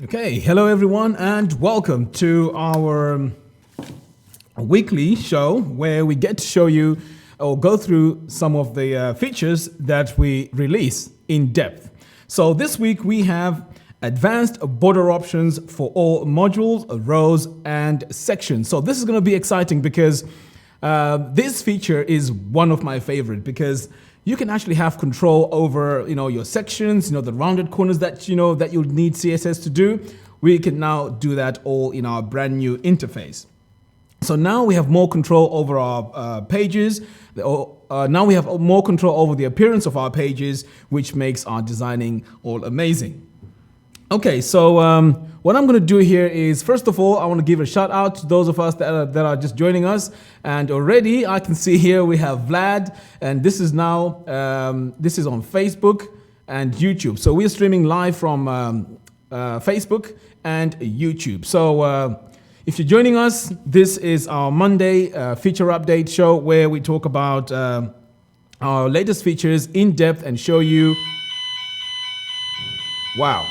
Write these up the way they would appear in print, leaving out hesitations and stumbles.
Okay, hello everyone, and welcome to our weekly show where we get to show you or go through some of the features that we release in depth. So this week we have advanced border options for all modules, rows, and sections. So this is going to be exciting because this feature is one of my favorite because you can actually have control over, your sections, the rounded corners that you'll need CSS to do. We can now do that all in our brand new interface. So now we have more control over our pages. Now we have more control over the appearance of our pages, which makes our designing all amazing. Okay, so what I'm going to do here is, first of all, I want to give a shout out to those of us that are just joining us. And already I can see here we have Vlad, and this is now, this is on Facebook and YouTube. So we're streaming live from Facebook and YouTube. So if you're joining us, this is our Monday feature update show where we talk about our latest features in depth and show you, wow.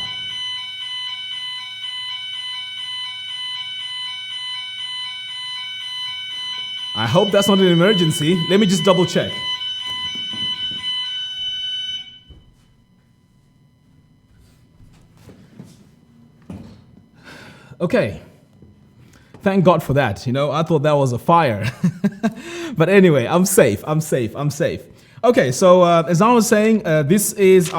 I hope that's not an emergency. Let me just double check. Okay. Thank God for that. I thought that was a fire. But anyway, I'm safe. Okay, so as I was saying, this is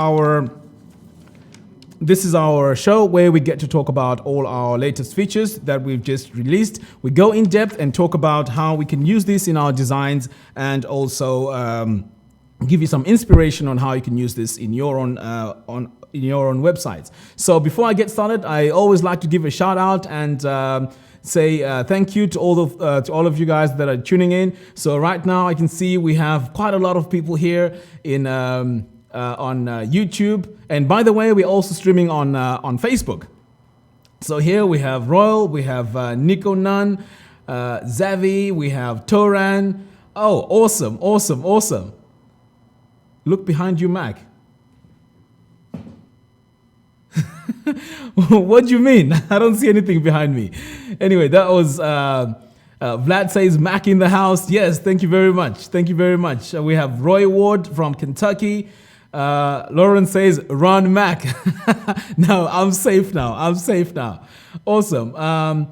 our show where we get to talk about all our latest features that we've just released. We go in depth and talk about how we can use this in our designs and also give you some inspiration on how you can use this in your own websites. So before I get started, I always like to give a shout out and say thank you to all of you guys that are tuning in. So right now I can see we have quite a lot of people here on YouTube, and by the way, we're also streaming on Facebook. So here we have Royal, we have Nico Nunn, Zavi, we have Toran. Oh, awesome! Look behind you, Mac. What do you mean? I don't see anything behind me. Anyway, that was Vlad says Mac in the house. Yes, thank you very much. We have Roy Ward from Kentucky. Lauren says, run Mac. No, I'm safe now. Awesome.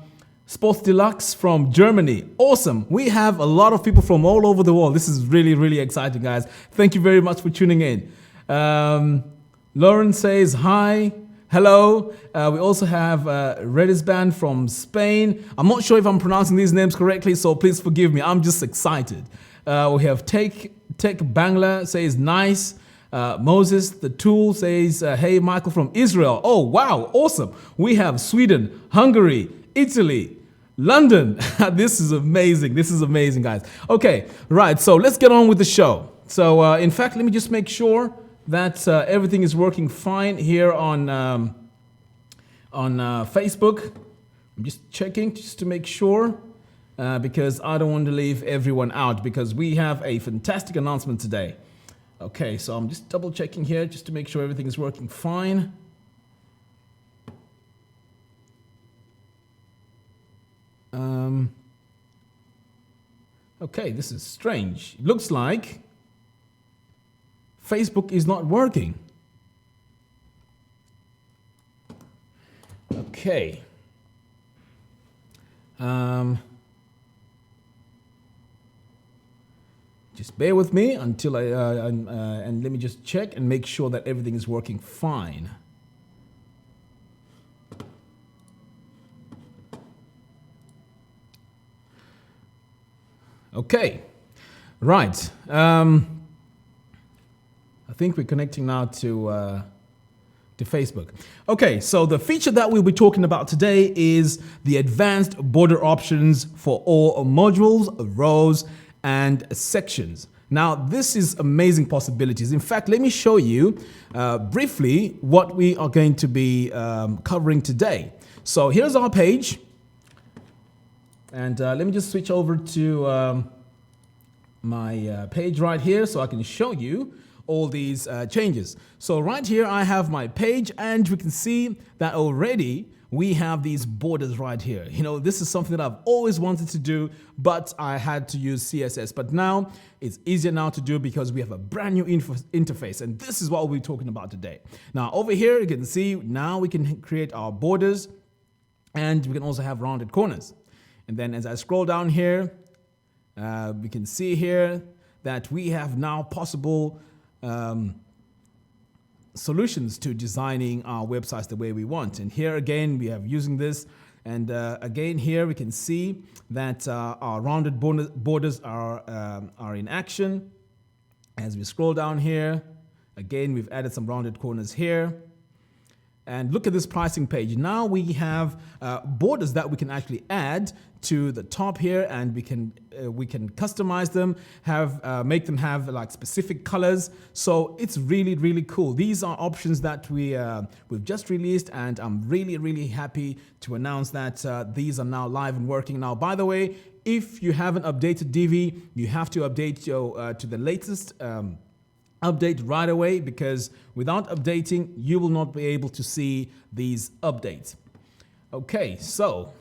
Sports Deluxe from Germany. Awesome. We have a lot of people from all over the world. This is really, really exciting, guys. Thank you very much for tuning in. Lauren says, hi. Hello. We also have Redisband from Spain. I'm not sure if I'm pronouncing these names correctly, so please forgive me. I'm just excited. We have Tech Bangla says, nice. Moses the Tool says, hey, Michael from Israel. Oh, wow, awesome. We have Sweden, Hungary, Italy, London. This is amazing, guys. Okay, right, so let's get on with the show. So, in fact, let me just make sure that everything is working fine here on Facebook. I'm just checking just to make sure because I don't want to leave everyone out because we have a fantastic announcement today. Okay, so I'm just double checking here just to make sure everything is working fine. Okay, this is strange. It looks like Facebook is not working. Okay. Just bear with me until and let me just check and make sure that everything is working fine. Okay, right. I think we're connecting now to Facebook. Okay, so the feature that we'll be talking about today is the advanced border options for all modules, rows, and sections. Now, this is amazing possibilities. In fact, let me show you briefly what we are going to be covering today. So here's our page. And let me just switch over to my page right here so I can show you all these changes. So right here I have my page, and we can see that already we have these borders right here. You know, this is something that I've always wanted to do, but I had to use CSS. But now it's easier now to do because we have a brand new interface, and this is what we'll be talking about today. Now over here you can see now we can create our borders, and we can also have rounded corners. And then as I scroll down here, we can see here that we have now possible solutions to designing our websites the way we want. And here again, we have using this. And again, here we can see that our rounded borders are in action. As we scroll down here, again, we've added some rounded corners here. And look at this pricing page. Now we have borders that we can actually add to the top here, and we can customize them, make them have like specific colors. So it's really cool. These are options that we've just released, and I'm really happy to announce that these are now live and working. Now, by the way, if you haven't updated Divi, you have to update your to the latest update right away, because without updating you will not be able to see these updates. Okay, so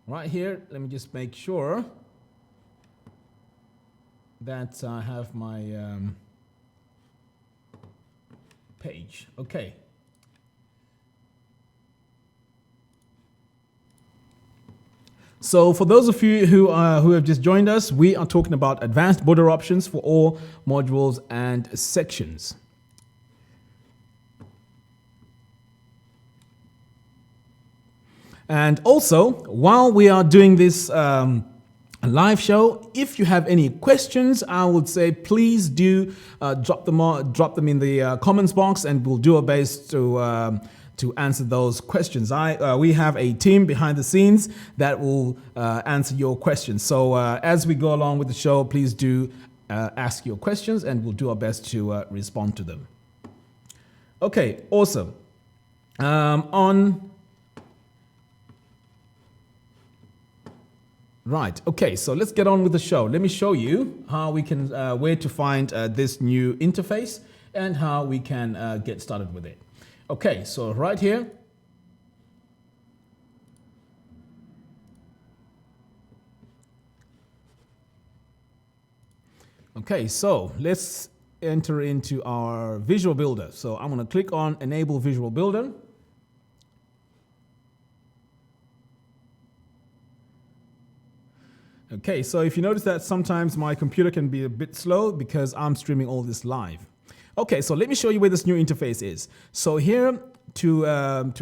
right here, let me just make sure that I have my page. Okay. So for those of you who have just joined us, we are talking about advanced border options for all modules and sections. And also, while we are doing this live show, if you have any questions, I would say please do drop them in the comments box, and we'll do our best to answer those questions. We have a team behind the scenes that will answer your questions. So as we go along with the show, please do ask your questions, and we'll do our best to respond to them. Okay, awesome. Right, okay, so let's get on with the show. Let me show you how we can, where to find this new interface and how we can get started with it. Okay, so right here, okay, so let's enter into our Visual Builder. So I'm going to click on Enable Visual Builder. Okay, so if you notice that sometimes my computer can be a bit slow because I'm streaming all this live. Okay, so let me show you where this new interface is. So here, to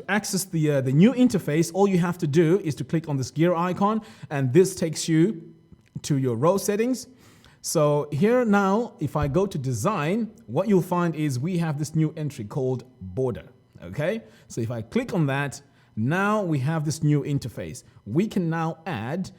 access the new interface, all you have to do is to click on this gear icon, and this takes you to your row settings. So here now, if I go to design, what you'll find is we have this new entry called border. Okay, so if I click on that, now we have this new interface. We can now add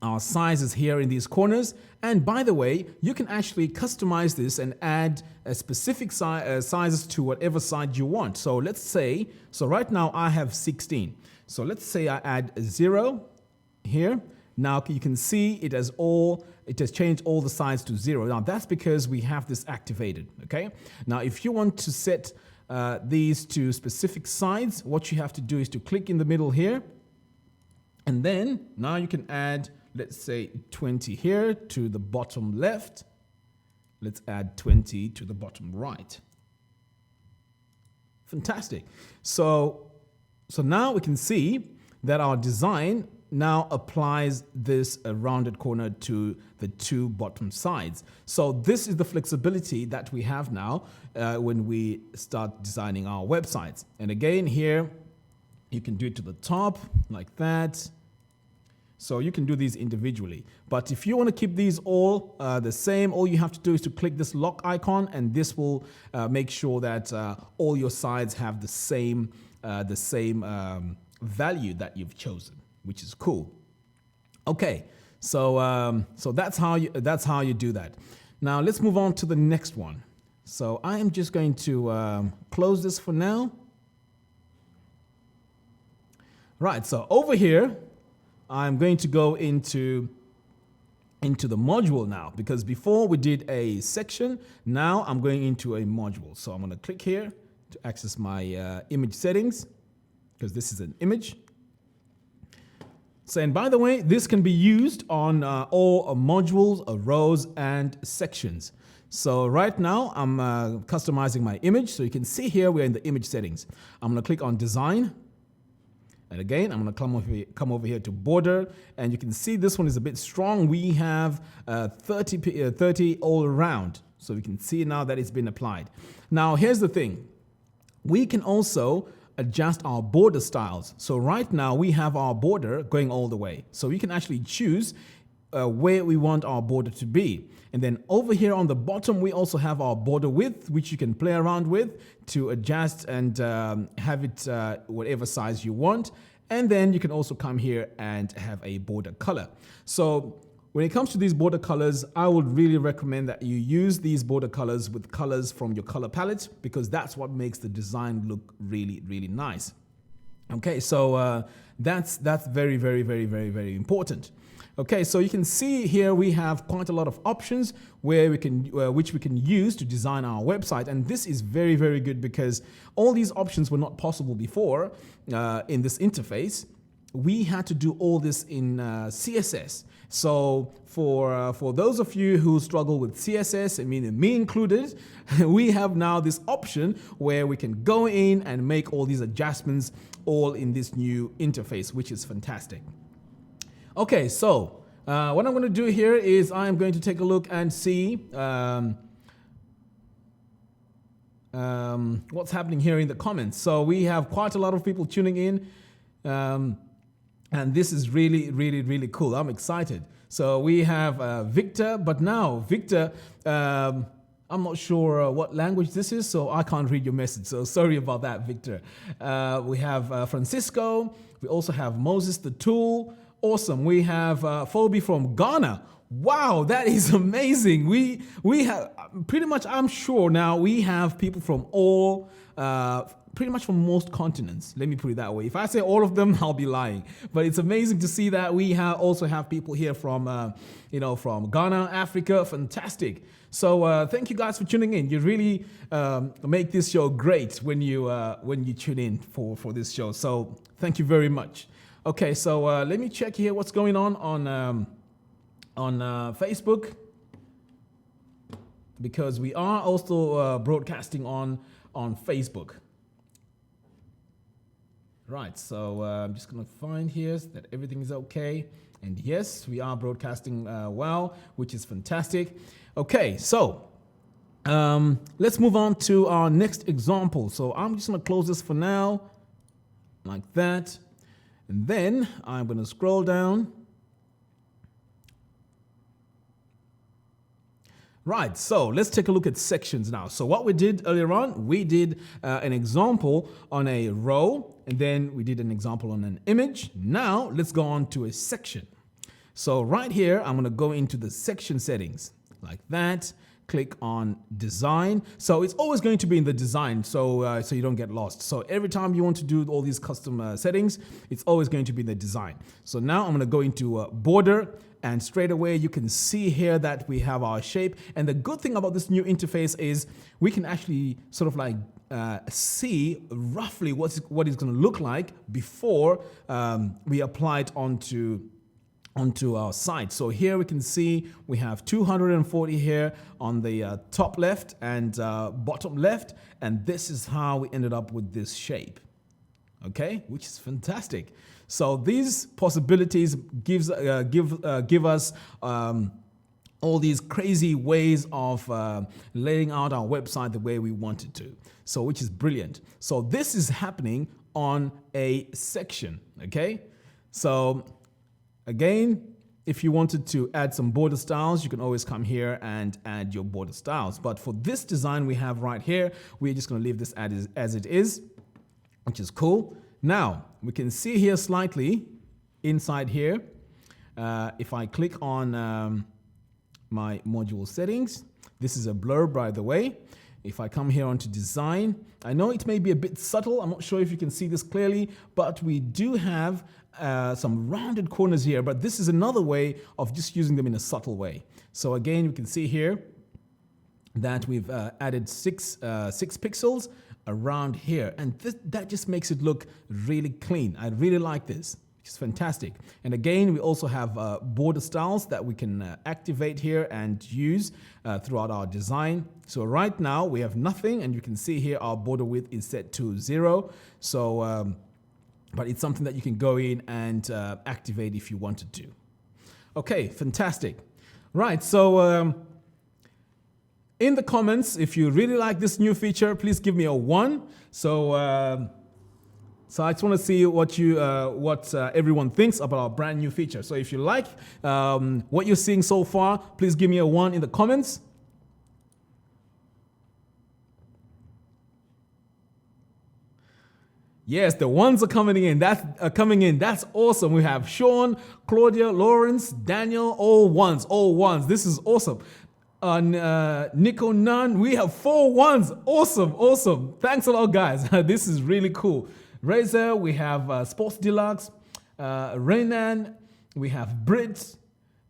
our sizes here in these corners. And by the way, you can actually customize this and add a specific sizes to whatever side you want. So let's say, so right now I have 16. So let's say I add a 0 here. Now you can see it has changed all the sides to 0. Now that's because we have this activated, okay? Now if you want to set these to specific sides, what you have to do is to click in the middle here. And then now you can add, let's say 20 here to the bottom left. Let's add 20 to the bottom right. Fantastic. So now we can see that our design now applies this rounded corner to the two bottom sides. So this is the flexibility that we have now when we start designing our websites. And again, here you can do it to the top like that. So you can do these individually. But if you want to keep these all the same, all you have to do is to click this lock icon, and this will make sure that all your sides have the same value that you've chosen, which is cool. Okay, so that's how you do that. Now let's move on to the next one. So I am just going to close this for now. Right, so over here, I'm going to go into into the module now, because before we did a section, now I'm going into a module. So I'm going to click here to access my image settings, because this is an image. So, and by the way, this can be used on all modules, rows, and sections. So right now I'm customizing my image. So you can see here we're in the image settings. I'm going to click on design. And again, I'm going to come over here to border, and you can see this one is a bit strong. We have 30 all around. So we can see now that it's been applied. Now, here's the thing. We can also adjust our border styles. So right now we have our border going all the way. So we can actually choose where we want our border to be. And then over here on the bottom, we also have our border width, which you can play around with to adjust and have it whatever size you want. And then you can also come here and have a border color. So when it comes to these border colors, I would really recommend that you use these border colors with colors from your color palette, because that's what makes the design look really, really nice. Okay, so that's very, very, very, very, very important. Okay, so you can see here we have quite a lot of options where we can, which we can use to design our website, and this is very, very good because all these options were not possible before in this interface. We had to do all this in CSS. So for those of you who struggle with CSS, I mean me included, we have now this option where we can go in and make all these adjustments all in this new interface, which is fantastic. Okay, so what I'm going to do here is I'm going to take a look and see what's happening here in the comments. So we have quite a lot of people tuning in, and this is really, really, really cool. I'm excited. So we have Victor, but now Victor, I'm not sure what language this is, so I can't read your message. So sorry about that, Victor. We have Francisco. We also have Moses the Tool. Awesome. We have Phoebe from Ghana. Wow, that is amazing. We have pretty much, I'm sure now we have people from all, pretty much from most continents. Let me put it that way. If I say all of them, I'll be lying. But it's amazing to see that we also have people here from, from Ghana, Africa. Fantastic. So thank you guys for tuning in. You really make this show great when you tune in for this show. So thank you very much. Okay, so let me check here what's going on Facebook, because we are also broadcasting on Facebook. Right, so I'm just going to find here that everything is okay. And yes, we are broadcasting well, which is fantastic. Okay, so let's move on to our next example. So I'm just going to close this for now, like that. And then I'm going to scroll down. Right, so let's take a look at sections now. So what we did earlier on, we did an example on a row, and then we did an example on an image. Now let's go on to a section. So right here, I'm going to go into the section settings like that. Click on design. So it's always going to be in the design, so you don't get lost. So every time you want to do all these custom settings, it's always going to be in the design. So now I'm going to go into border, and straight away you can see here that we have our shape. And the good thing about this new interface is we can actually sort of like see roughly what it's going to look like before we apply it onto our site. So here we can see we have 240 here on the top left and bottom left, and this is how we ended up with this shape. Okay, which is fantastic. So these possibilities give us all these crazy ways of laying out our website the way we want it to. So which is brilliant. So this is happening on a section. Okay, so again, if you wanted to add some border styles, you can always come here and add your border styles. But for this design we have right here, we're just going to leave this as it is, which is cool. Now, we can see here slightly inside here, if I click on my module settings, this is a blur, by the way. If I come here onto design, I know it may be a bit subtle. I'm not sure if you can see this clearly, but we do have some rounded corners here, but this is another way of just using them in a subtle way. So again, you can see here that we've added six pixels around here, and that just makes it look really clean. I really like this. It's fantastic. And again, we also have border styles that we can activate here and use throughout our design. So right now we have nothing, and you can see here our border width is set to 0. So, but it's something that you can go in and activate if you wanted to. Okay, fantastic. Right, so in the comments, if you really like this new feature, please give me a 1. So I just want to see what everyone thinks about our brand new feature. So if you like what you're seeing so far, please give me a 1 in the comments. Yes, the ones are coming in. That's awesome. We have Sean, Claudia, Lawrence, Daniel, all ones. This is awesome. Nico Nunn, we have 4 ones. Awesome. Thanks a lot, guys. This is really cool. Razor, we have Sports Deluxe, Renan, we have Brit,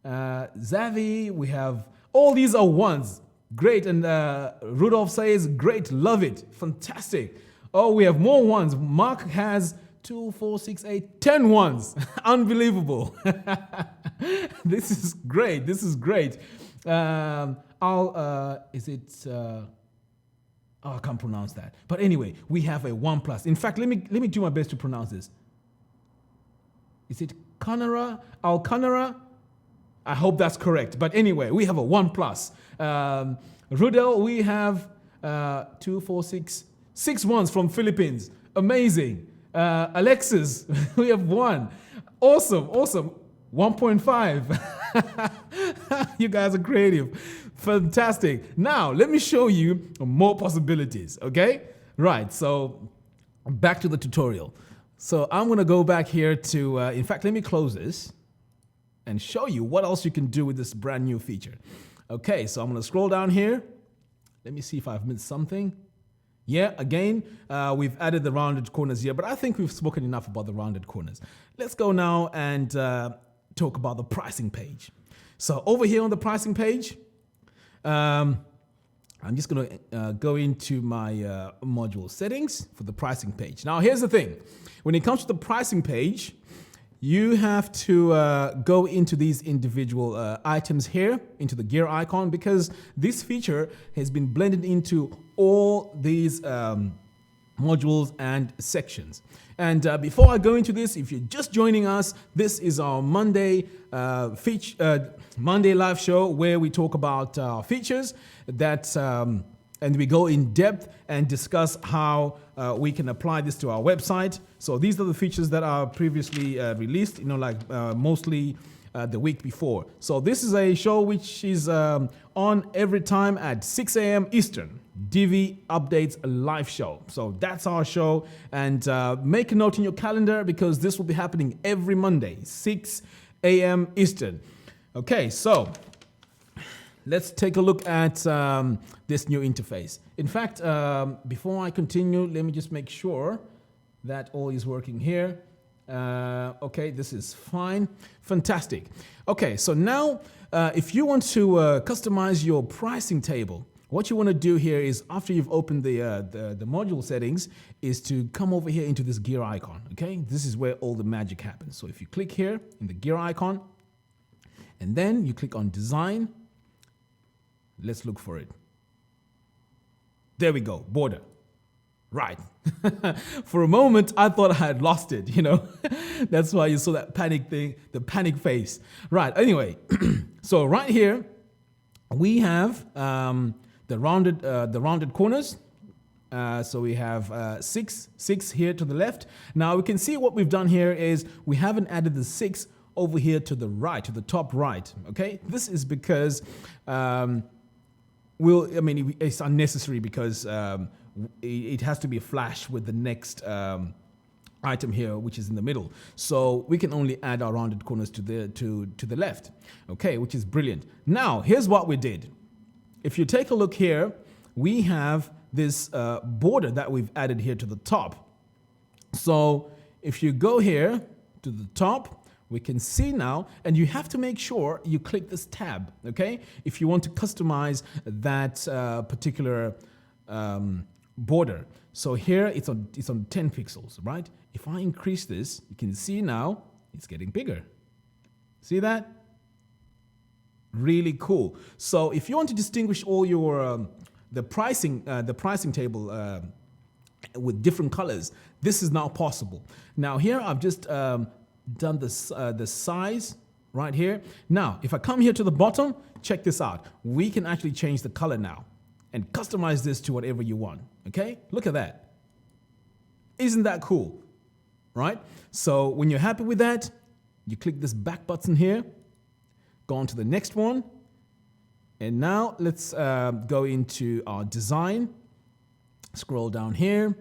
Zavi, we have, all these are ones. Great, and Rudolph says, great, love it, fantastic. Oh, we have more ones. Mark has 2, 4, 6, 8, 10 ones. Unbelievable. This is great. Oh, I can't pronounce that. But anyway, we have a 1+. In fact, let me do my best to pronounce this. Is it Kanara? Al-Kanara? I hope that's correct. But anyway, we have a 1+. Rudel, we have 2, 4, 6 ones from Philippines. Amazing. Alexis, we have 1. Awesome. 1.5. You guys are creative. Fantastic. Now, let me show you more possibilities, okay? Right, so back to the tutorial. So I'm going to go back here to, in fact, let me close this and show you what else you can do with this brand new feature. Okay, so I'm going to scroll down here. Let me see if I've missed something. Yeah, again, we've added the rounded corners here, but I think we've spoken enough about the rounded corners. Let's go now and talk about the pricing page. So over here on the pricing page, I'm just going to go into my module settings for the pricing page. Now, here's the thing. When it comes to the pricing page, you have to go into these individual items here, into the gear icon, because this feature has been blended into all these modules and sections. And before I go into this, if you're just joining us, this is our Monday Monday live show where we talk about features that and we go in depth and discuss how we can apply this to our website. So these are the features that are previously released, mostly the week before. So this is a show which is on every time at 6 a.m. Eastern. Divi Updates live show. So that's our show, and make a note in your calendar because this will be happening every Monday, 6 a.m. Eastern. Okay, so let's take a look at this new interface. In fact, before I continue, let me just make sure that all is working here. Okay, this is fine. Fantastic. Okay, so now if you want to customize your pricing table, what you want to do here is, after you've opened the module settings, is to come over here into this gear icon, okay? This is where all the magic happens. So if you click here in the gear icon, and then you click on design, let's look for it. There we go, border. Right. For a moment, I thought I had lost it, That's why you saw that panic thing, the panic face. Right, anyway, so right here, we have the rounded corners. So we have six here to the left. Now we can see what we've done here is we haven't added the 6 over here to the right, to the top right. Okay, this is because it's unnecessary because it has to be flash with the next item here, which is in the middle. So we can only add our rounded corners to the left. Okay, which is brilliant. Now here's what we did. If you take a look here, we have this border that we've added here to the top. So if you go here to the top, we can see now, and you have to make sure you click this tab, okay? If you want to customize that particular border. So here it's on 10 pixels, right? If I increase this, you can see now it's getting bigger. See that? Really cool. So if you want to distinguish all your the pricing table with different colors, this is now possible. Now here I've just done this the size right here. Now if I come here to the bottom, check this out. We can actually change the color now and customize this to whatever you want. Okay, look at that. Isn't that cool? Right? So when you're happy with that, you click this back button here, go on to the next one, and now let's go into our design. Scroll down here,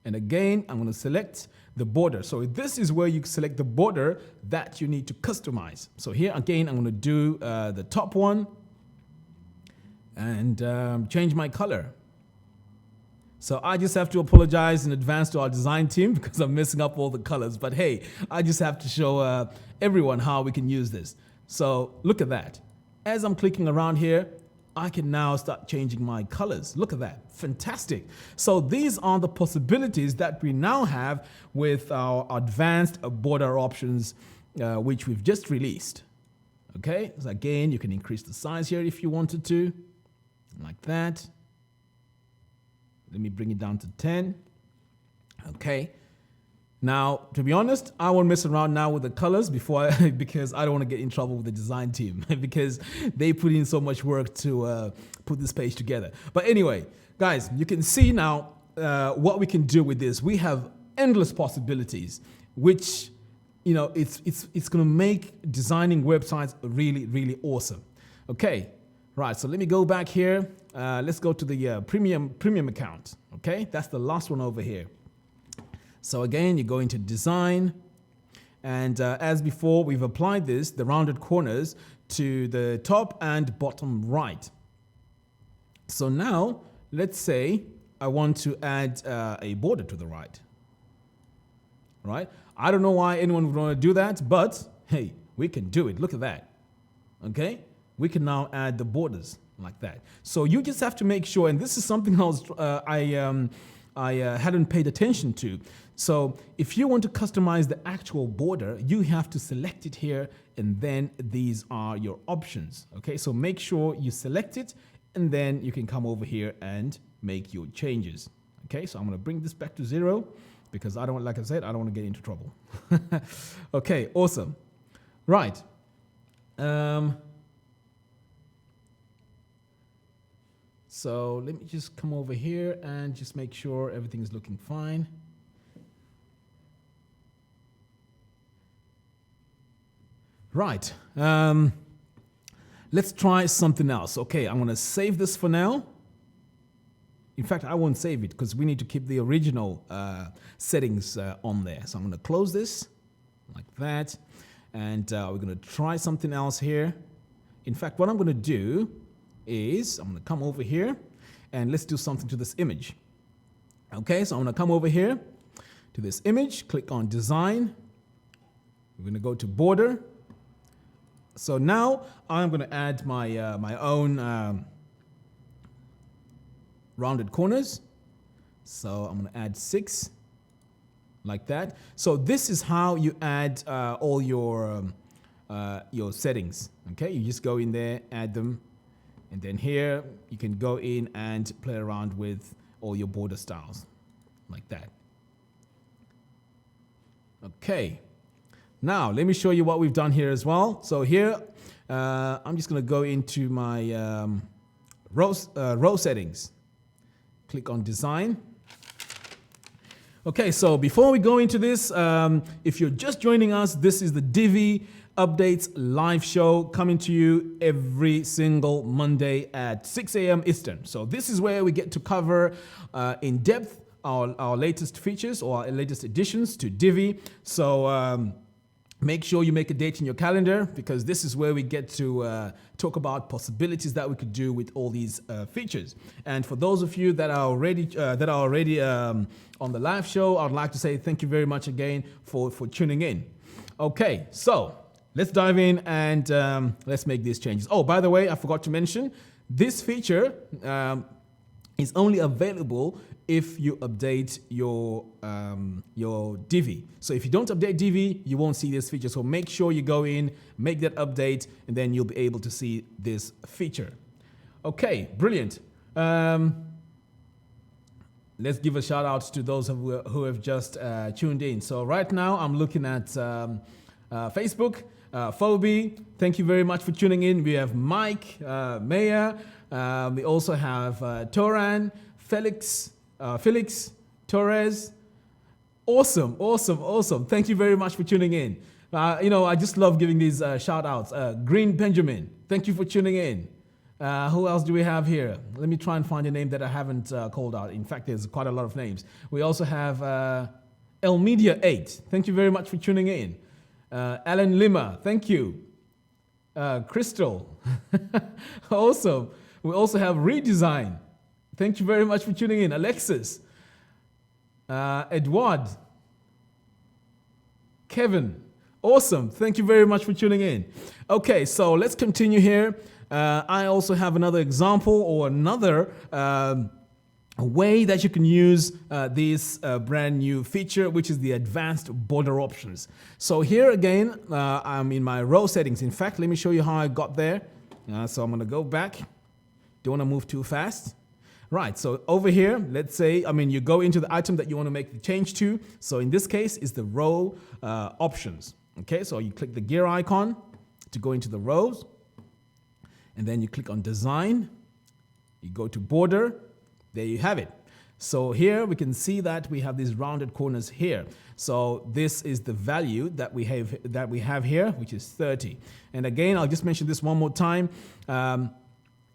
and again I'm going to select the border. So this is where you select the border that you need to customize. So here again I'm going to do the top one and change my color. So I just have to apologize in advance to our design team because I'm messing up all the colors. But hey, I just have to show everyone how we can use this. So look at that. As I'm clicking around here, I can now start changing my colors. Look at that. Fantastic. So these are the possibilities that we now have with our advanced border options, which we've just released. Okay. So again, you can increase the size here if you wanted to, like that. Let me bring it down to 10. Okay. Now, to be honest, I won't mess around now with the colors because I don't want to get in trouble with the design team because they put in so much work to put this page together. But anyway, guys, you can see now what we can do with this. We have endless possibilities, which, you know, it's going to make designing websites really, really awesome. Okay. Right, so let me go back here. Let's go to the premium account. Okay, that's the last one over here. So again, you go into design, and as before, we've applied the rounded corners to the top and bottom right. So now, let's say I want to add a border to the right. Right? I don't know why anyone would want to do that, but hey, we can do it. Look at that. Okay? We can now add the borders like that. So you just have to make sure, and this is something I hadn't paid attention to. So if you want to customize the actual border, you have to select it here, and then these are your options. Okay, so make sure you select it, and then you can come over here and make your changes. Okay, so I'm going to bring this back to 0 because I don't, like I said, I don't want to get into trouble. Okay, awesome. Right. So let me just come over here and just make sure everything is looking fine. Right. Let's try something else. Okay, I'm going to save this for now. In fact, I won't save it because we need to keep the original settings on there. So I'm going to close this like that. And we're going to try something else here. In fact, what I'm going to do is I'm going to come over here and let's do something to this image. Okay, so I'm going to come over here to this image, click on design. We're going to go to border. So now I'm going to add my my own rounded corners. So I'm going to add 6 like that. So this is how you add all your settings. Okay, you just go in there, add them. And then here, you can go in and play around with all your border styles, like that. Okay. Now, let me show you what we've done here as well. So here, I'm just going to go into my row settings. Click on design. Okay, so before we go into this, if you're just joining us, this is the Divi Updates live show coming to you every single Monday at 6 a.m. Eastern. So this is where we get to cover in depth our latest features or our latest additions to Divi. So Make sure you make a date in your calendar, because this is where we get to talk about possibilities that we could do with all these features. And for those of you that are already on the live show, I'd like to say thank you very much again for tuning in. Okay, so let's dive in and let's make these changes. Oh, by the way, I forgot to mention, this feature is only available if you update your Divi. So if you don't update Divi, you won't see this feature. So make sure you go in, make that update, and then you'll be able to see this feature. Okay, brilliant. Let's give a shout out to those who have just tuned in. So right now I'm looking at Facebook. Phoebe, thank you very much for tuning in. We have Mike, Maya. We also have Toran, Felix, Torres. Awesome. Thank you very much for tuning in. I just love giving these shout outs. Green Benjamin, thank you for tuning in. Who else do we have here? Let me try and find a name that I haven't called out. In fact, there's quite a lot of names. We also have Elmedia 8. Thank you very much for tuning in. Alan Lima, thank you. Crystal, awesome. We also have Redesign. Thank you very much for tuning in. Alexis, Edward, Kevin, awesome. Thank you very much for tuning in. Okay, so let's continue here. I also have another example or another way that you can use this brand new feature, which is the advanced border options. So here again, I'm in my row settings. In fact, let me show you how I got there. So I'm going to go back. Don't want to move too fast. Right, so over here, let's say, you go into the item that you want to make the change to. So in this case, it's the row options. Okay, so you click the gear icon to go into the rows. And then you click on design. You go to border. There you have it. So here we can see that we have these rounded corners here. So this is the value that we have here, which is 30. And again, I'll just mention this one more time.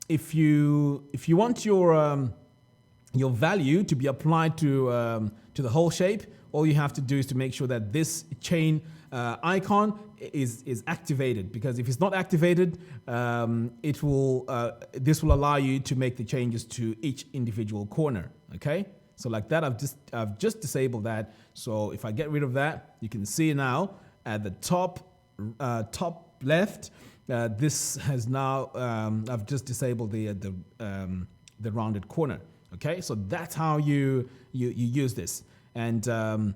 If you want your value to be applied to the whole shape, all you have to do is to make sure that this chain icon is activated, because if it's not activated, this will allow you to make the changes to each individual corner. Okay, so like that, I've just disabled that. So if I get rid of that, you can see now at the top left, this has now I've just disabled the rounded corner. Okay, so that's how you use this. And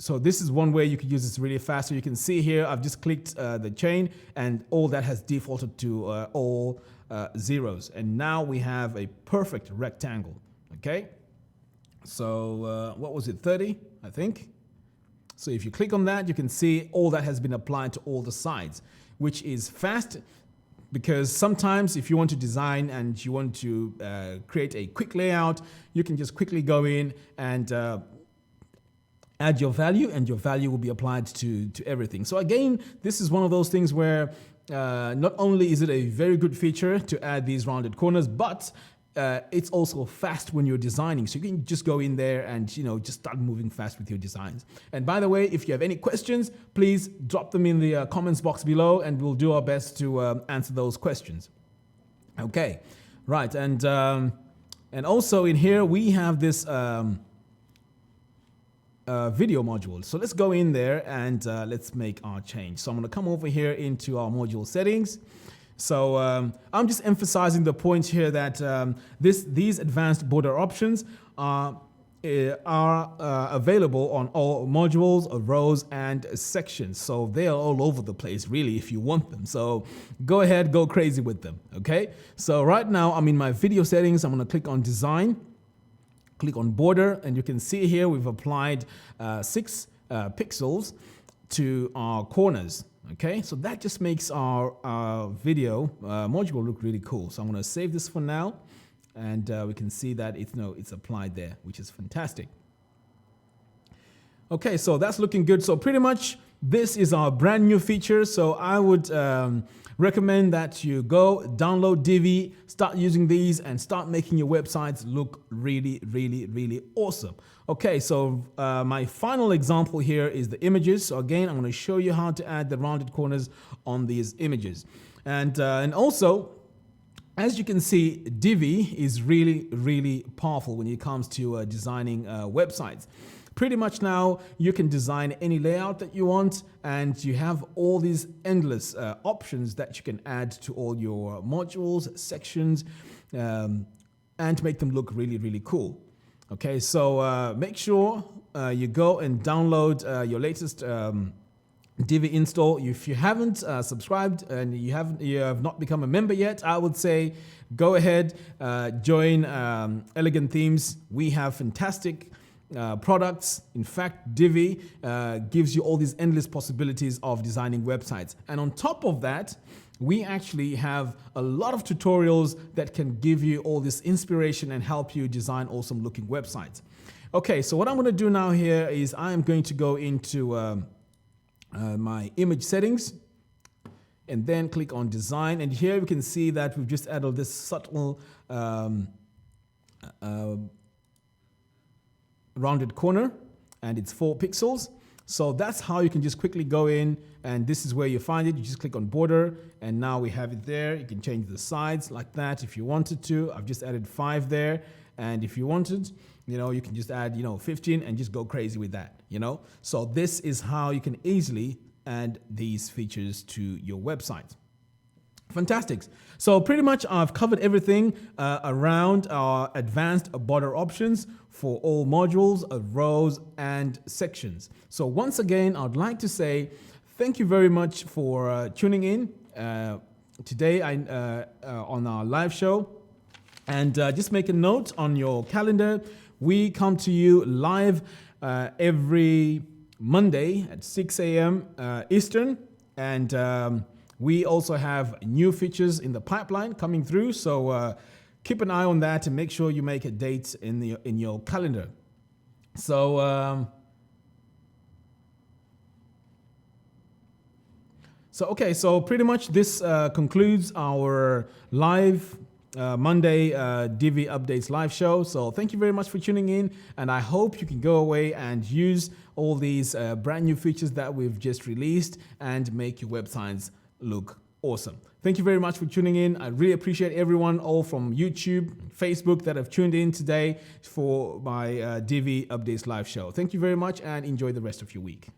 so this is one way you could use this really fast. So you can see here, I've just clicked the chain, and all that has defaulted to all zeros. And now we have a perfect rectangle. Okay, so what was it, 30, I think? So if you click on that, you can see all that has been applied to all the sides, which is fast, because sometimes if you want to design and you want to create a quick layout, you can just quickly go in and add your value, and your value will be applied to everything. So again, this is one of those things where not only is it a very good feature to add these rounded corners, but it's also fast when you're designing. So you can just go in there and just start moving fast with your designs. And by the way, if you have any questions, please drop them in the comments box below, and we'll do our best to answer those questions. Okay, right, and also in here we have this video module. So let's go in there and let's make our change. So I'm going to come over here into our module settings. So I'm just emphasizing the point here that these advanced border options are available on all modules, rows, and sections. So they are all over the place, really, if you want them. So go ahead, go crazy with them. Okay. So right now I'm in my video settings. I'm going to click on design, click on border, and you can see here we've applied 6 pixels to our corners. Okay, so that just makes our video module look really cool. So I'm going to save this for now, and we can see that it's applied there, which is fantastic. Okay, so that's looking good. So pretty much This is our brand new feature, so I would recommend that you go download Divi, start using these, and start making your websites look really, really, really awesome. Okay, so my final example here is the images. So again, I'm going to show you how to add the rounded corners on these images. And also, as you can see, Divi is really, really powerful when it comes to designing websites. Pretty much now you can design any layout that you want, and you have all these endless options that you can add to all your modules, sections, and make them look really, really cool. Okay, so make sure you go and download your latest Divi install. If you haven't subscribed and you have not become a member yet, I would say go ahead, join Elegant Themes. We have fantastic products. In fact, Divi gives you all these endless possibilities of designing websites. And on top of that, we actually have a lot of tutorials that can give you all this inspiration and help you design awesome looking websites. Okay, so what I'm going to do now here is I am going to go into my image settings and then click on design. And here we can see that we've just added this subtle rounded corner, and it's 4 pixels. So that's how you can just quickly go in, and this is where you find it. You just click on border, and now we have it there. You can change the sides like that if you wanted to. I've just added 5 there, and if you wanted, you can just add 15 and just go crazy with that. So this is how you can easily add these features to your website. Fantastic. So pretty much I've covered everything around our advanced border options for all modules, rows, and sections. So once again, I'd like to say thank you very much for tuning in today on our live show. And just make a note on your calendar. We come to you live every Monday at 6 a.m. Eastern. And we also have new features in the pipeline coming through, so keep an eye on that and make sure you make a date in your calendar. So, so pretty much this concludes our live Monday Divi Updates live show. So thank you very much for tuning in, and I hope you can go away and use all these brand new features that we've just released and make your websites look awesome. Thank you very much for tuning in. I really appreciate everyone all from YouTube, Facebook that have tuned in today for my Divi Updates live show. Thank you very much and enjoy the rest of your week.